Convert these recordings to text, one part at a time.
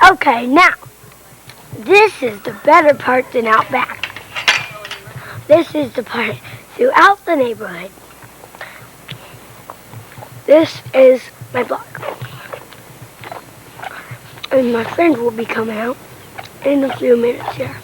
Okay, now, this is the better part than out back. This is the part throughout the neighborhood. This is my block. And my friend will be coming out in a few minutes here.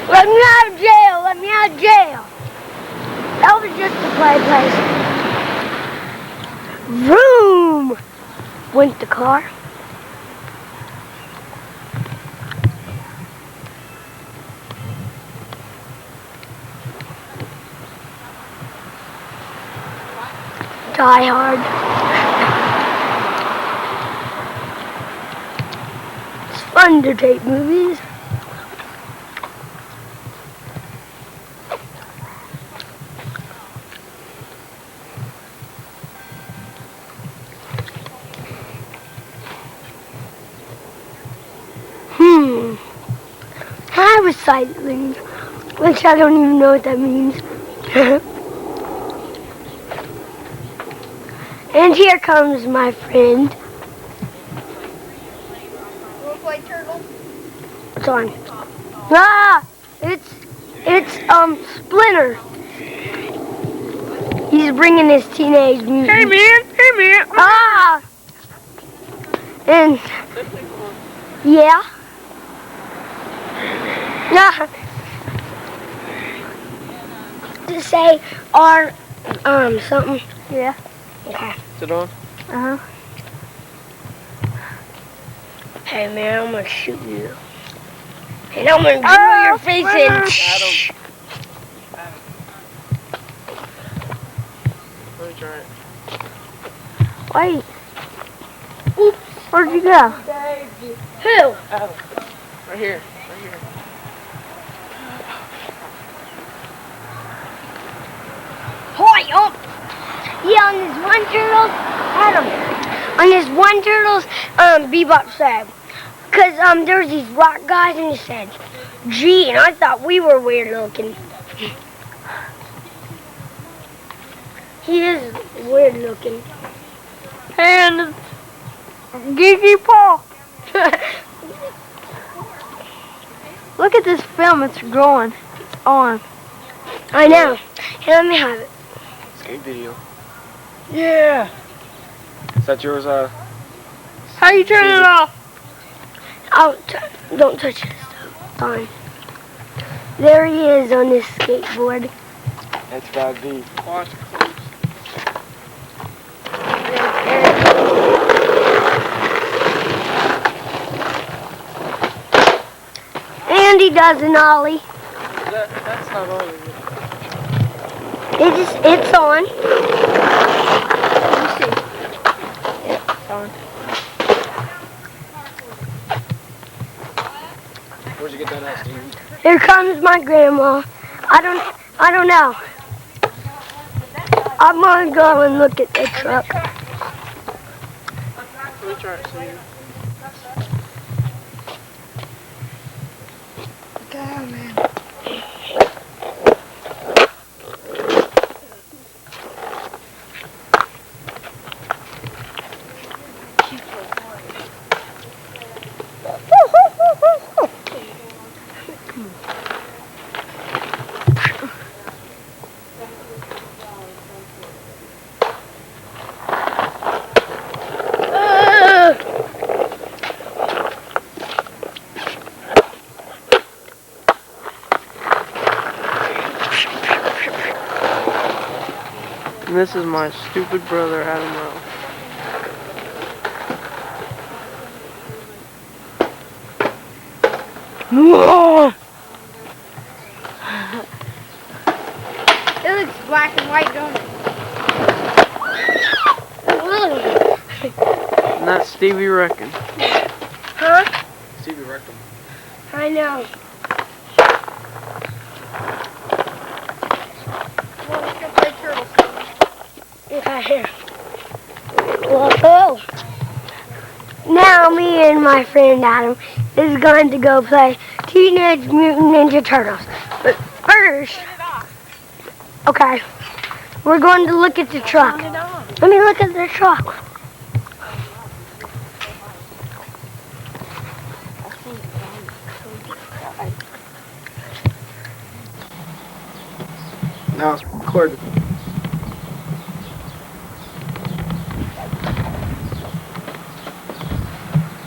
Let me out of jail! Let me out of jail! That was just a play place. Vroom! Went the car. Die Hard. It's fun to tape movies. Recycling, which I don't even know what that means. And here comes my friend. Wanna play turtle? What's on? Ah! It's Splinter. He's bringing his teenage mutant. Hey man! Ah! And yeah. Yeah. To say our something. Yeah. Okay. Is it on? Uh-huh. Hey man, I'm gonna shoot you. And I'm gonna drill your face in. Let me try it. Wait. Oops. Where'd you go? Who? Adam. Right here. Right here. Hoy up! Yeah, on this one turtle, Adam. On this one turtle's Bebop said, cause there's these rock guys and he said, gee, and I thought we were weird looking. He is weird looking. And Geeky Paw. Look at this film, it's growing. It's on. I know. Here, let me have it. Skate video. Yeah. Is that yours? How you turn it off? Don't touch this stuff. Fine. There he is on this skateboard. That's gotta be. Watch. And he does an ollie. That's not on, is it? It's on. Let me see. Yeah, it's on. Where'd you get that at, Steve? Here comes my grandma. I don't know. I'm gonna go and look at the truck. Let me try it, Steve. God, man. And this is my stupid brother, Adam Rowe. It looks black and white, don't it? And that's Stevie Reckon. Huh? Stevie Reckon. I know. Well, let's go play turtles. Okay, here. Whoa. Now me and my friend Adam is going to go play Teenage Mutant Ninja Turtles. But first, okay, we're going to look at the truck. Let me look at the truck. Now it's recorded.